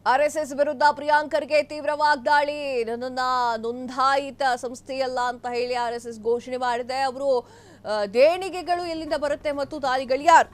RSS ವಿರುದ್ಧ ಪ್ರಿಯಾಂಕರ್ಗೆ ತೀವ್ರ ವಾಗ್ದಾಳಿ. ನನ್ನನ್ನ ನೋಂದಾಯಿತ ಸಂಸ್ಥೆಯಲ್ಲ ಅಂತ ಹೇಳಿ ಆರ್ಎಸ್ಎಸ್ ಘೋಷಣೆ ಮಾಡಿದೆ. ಅವರು ದೇಣಿಗೆಗಳು ಎಲ್ಲಿಂದ ಬರುತ್ತೆ ಮತ್ತು ದಾನಿಗಳು ಯಾರು?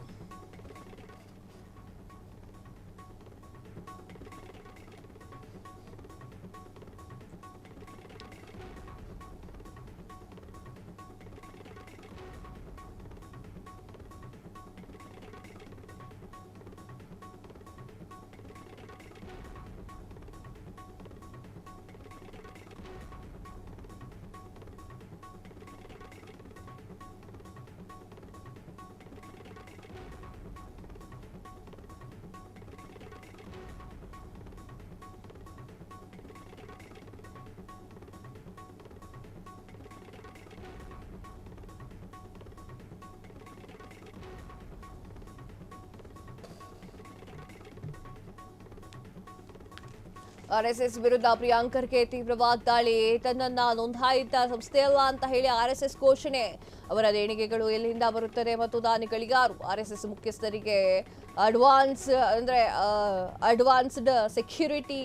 ಆರ್ಎಸ್ಎಸ್ ವಿರುದ್ಧ ಪ್ರಿಯಾಂಕರ್ಗೆ ತೀವ್ರ ವಾಗ್ದಾಳಿ. ತನ್ನನ್ನ ನೋಂದಾಯಿತ ಸಂಸ್ಥೆಯಲ್ಲ ಅಂತ ಹೇಳಿ ಆರ್ಎಸ್ಎಸ್ ಘೋಷಣೆ. ಅವರ ದೇಣಿಗೆಗಳು ಎಲ್ಲಿಂದ ಬರುತ್ತದೆ ಮತ್ತು ದಾನಿಗಳಿಗಾರು? ಆರ್ಎಸ್ಎಸ್ ಮುಖ್ಯಸ್ಥರಿಗೆ ಅಡ್ವಾನ್ಸ್ಡ್ ಸೆಕ್ಯೂರಿಟಿ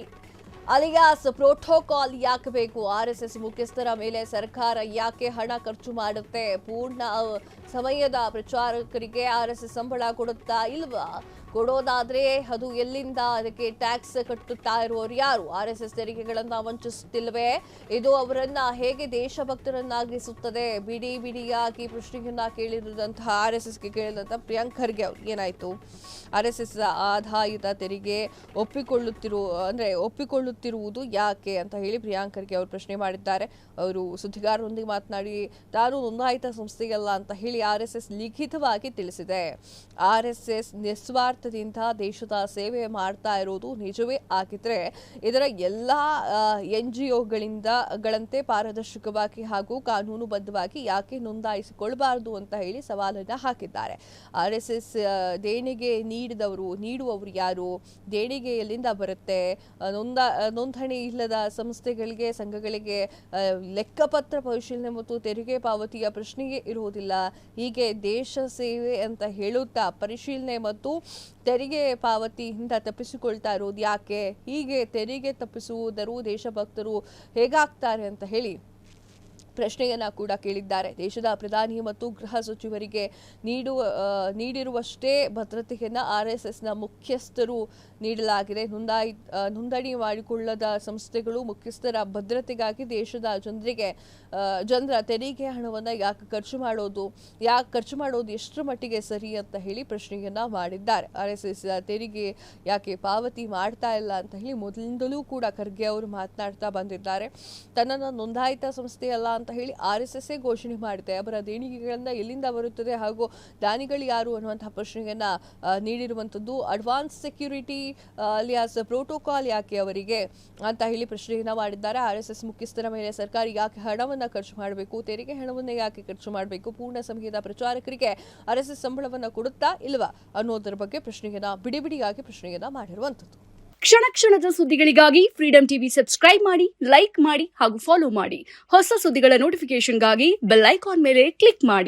ಅಲಿಯಾಸ್ ಪ್ರೋಟೋಕಾಲ್ ಯಾಕೆ ಬೇಕು? ಆರ್ಎಸ್ಎಸ್ ಮುಖ್ಯಸ್ಥರ ಮೇಲೆ ಸರ್ಕಾರ ಯಾಕೆ ಹಣ ಖರ್ಚು ಮಾಡುತ್ತೆ? ಪೂರ್ಣ ಸಮಯದ ಪ್ರಚಾರಕರಿಗೆ ಆರ್ಎಸ್ಎಸ್ ಸಂಬಳ ಕೊಡುತ್ತಾ ಇಲ್ವಾ? ಕೊಡೋದಾದ್ರೆ ಅದು ಎಲ್ಲಿಂದ? ಅದಕ್ಕೆ ಟ್ಯಾಕ್ಸ್ ಕಟ್ಟುತ್ತಾ ಇರುವವರು ಯಾರು? ಆರ್ಎಸ್ಎಸ್ ತೆರಿಗೆಗಳನ್ನ ವಂಚಿಸುತ್ತಿಲ್ವೇ? ಇದು ಅವರನ್ನ ಹೇಗೆ ದೇಶಭಕ್ತರನ್ನಾಗಿಸುತ್ತದೆ? ಬಿಡಿಯಾಗಿ ಪ್ರಶ್ನೆಯನ್ನ ಕೇಳಿರುವಂತಹ ಆರ್ಎಸ್ಎಸ್ಗೆ ಕೇಳಿದಂತಹ ಪ್ರಿಯಾಂಕ್ ಖರ್ಗೆ ಅವ್ರು ಏನಾಯ್ತು? ಆರ್ಎಸ್ಎಸ್ ಆದಾಯದ ತೆರಿಗೆ ಒಪ್ಪಿಕೊಳ್ಳುತ್ತಿರುವುದು ಯಾಕೆ ಅಂತ ಹೇಳಿ ಪ್ರಿಯಾಂಕ್ ಖರ್ಗೆ ಅವರು ಪ್ರಶ್ನೆ ಮಾಡಿದ್ದಾರೆ. ಅವರು ಸುದ್ದಿಗಾರರೊಂದಿಗೆ ಮಾತನಾಡಿ, ತಾನು ನೋಂದಾಯಿತ ಸಂಸ್ಥೆಯಲ್ಲ ಅಂತ ಹೇಳಿ ಆರ್ಎಸ್ಎಸ್ ಲಿಖಿತವಾಗಿ ತಿಳಿಸಿದೆ. ಆರ್ಎಸ್ಎಸ್ ನಿಸ್ವಾರ್ಥದಿಂದ ದೇಶದ ಸೇವೆ ಮಾಡ್ತಾ ಇರೋದು ನಿಜವೇ ಆಗಿದ್ರೆ ಇದರ ಎಲ್ಲಾ NGOಗಳಿಂದ ಪಾರದರ್ಶಕವಾಗಿ ಹಾಗೂ ಕಾನೂನುಬದ್ಧವಾಗಿ ಯಾಕೆ ನೋಂದಾಯಿಸಿಕೊಳ್ಳಬಾರದು ಅಂತ ಹೇಳಿ ಸವಾಲನ್ನ ಹಾಕಿದ್ದಾರೆ. ಆರ್ಎಸ್ಎಸ್ ದೇಣಿಗೆ ನೀಡುವವರು ಯಾರು? ದೇಣಿಗೆ ಎಲ್ಲಿಂದ ಬರುತ್ತೆ? ನೋಂದಣಿ ಇಲ್ಲದ ಸಂಸ್ಥೆಗಳಿಗೆ, ಸಂಘಗಳಿಗೆ ಲೆಕ್ಕಪತ್ರ ಪರಿಶೀಲನೆ ಮತ್ತು ತೆರಿಗೆ ಪಾವತಿಯ ಪ್ರಶ್ನೆಯೇ ಇರುವುದಿಲ್ಲ. ಹೀಗೆ ದೇಶ ಸೇವೆ ಅಂತ ಹೇಳುತ್ತಾ ಪರಿಶೀಲನೆ ಮತ್ತು ತೆರಿಗೆ ಪಾವತಿಯಿಂದ ತಪ್ಪಿಸಿಕೊಳ್ತಾ ಇರೋದು ಯಾಕೆ? ಹೀಗೆ ತೆರಿಗೆ ತಪ್ಪಿಸುವುದರು ದೇಶಭಕ್ತರು ಹೇಗಾಗ್ತಾರೆ ಅಂತ ಹೇಳಿ ಪ್ರಶ್ನೆಯನ್ನ ಕೂಡ ಕೇಳಿದ್ದಾರೆ. ದೇಶದ ಪ್ರಧಾನಿ ಮತ್ತು ಗೃಹ ಸಚಿವರಿಗೆ ನೀಡಿರುವಷ್ಟೇ ಭದ್ರತೆಯನ್ನ ಆರ್ಎಸ್ಎಸ್ನ ಮುಖ್ಯಸ್ಥರು ನೀಡಲಾಗಿದೆ. ನೋಂದಣಿ ಮಾಡಿಕೊಳ್ಳದ ಸಂಸ್ಥೆಗಳು ಮುಖ್ಯಸ್ಥರ ಭದ್ರತೆಗಾಗಿ ದೇಶದ ಜನರ ತೆರಿಗೆ ಹಣವನ್ನ ಯಾಕೆ ಖರ್ಚು ಮಾಡೋದು ಎಷ್ಟರ ಮಟ್ಟಿಗೆ ಸರಿ ಅಂತ ಹೇಳಿ ಪ್ರಶ್ನೆಯನ್ನ ಮಾಡಿದ್ದಾರೆ. ಆರ್ಎಸ್ಎಸ್ ತೆರಿಗೆ ಯಾಕೆ ಪಾವತಿ ಮಾಡ್ತಾ ಇಲ್ಲ ಅಂತ ಹೇಳಿ ಮೊದಲಿಂದಲೂ ಕೂಡ ಖರ್ಗೆ ಅವರು ಮಾತನಾಡ್ತಾ ಬಂದಿದ್ದಾರೆ. ತನ್ನನ್ನು ನೋಂದಾಯಿತ ಸಂಸ್ಥೆಯಲ್ಲ ಅಂತ ಹೇಳಿ ಆರ್ಎಸ್ಎಸ್ ಘೋಷಣೆ ಮಾಡಿದೆ. ಅವರ ದೇಣಿಗೆಗಳನ್ನ ಎಲ್ಲಿಂದ ಬರುತ್ತದೆ ಹಾಗೂ ದಾನಿಗಳು ಯಾರು ಅನ್ನುವಂತಹ ಪ್ರಶ್ನೆಯನ್ನ ನೀಡಿರುವಂತದ್ದು. ಅಡ್ವಾನ್ಸ್ ಸೆಕ್ಯೂರಿಟಿ ಅಲಿಯಾಸ್ ಪ್ರೋಟೋಕಾಲ್ ಯಾಕೆ ಅವರಿಗೆ ಅಂತ ಹೇಳಿ ಪ್ರಶ್ನೆಯನ್ನ ಮಾಡಿದ್ದಾರೆ. ಆರ್ಎಸ್ಎಸ್ ಮುಖ್ಯಸ್ಥರ ಮೇಲೆ ಸರ್ಕಾರ ಯಾಕೆ ಹಣವನ್ನ ಖರ್ಚು ಮಾಡಬೇಕು? ತೆರಿಗೆ ಹಣವನ್ನ ಯಾಕೆ ಖರ್ಚು ಮಾಡಬೇಕು? ಪೂರ್ಣ ಸಮಯದ ಪ್ರಚಾರಕರಿಗೆ ಆರ್ಎಸ್ಎಸ್ ಸಂಬಳವನ್ನ ಕೊಡುತ್ತಾ ಇಲ್ವಾ ಅನ್ನೋದರ ಬಗ್ಗೆ ಬಿಡಿಯಾಗಿ ಪ್ರಶ್ನೆಯನ್ನ ಮಾಡಿರುವಂತದ್ದು. ಕ್ಷಣ ಕ್ಷಣದ ಸುದ್ದಿಗಳಿಗಾಗಿ ಫ್ರೀಡಂ ಟಿವಿ ಸಬ್ಸ್ಕ್ರೈಬ್ ಮಾಡಿ, ಲೈಕ್ ಮಾಡಿ ಹಾಗೂ ಫಾಲೋ ಮಾಡಿ. ಹೊಸ ಸುದ್ದಿಗಳ ನೋಟಿಫಿಕೇಶನ್ಗಾಗಿ ಬೆಲ್ ಐಕಾನ್ ಮೇಲೆ ಕ್ಲಿಕ್ ಮಾಡಿ.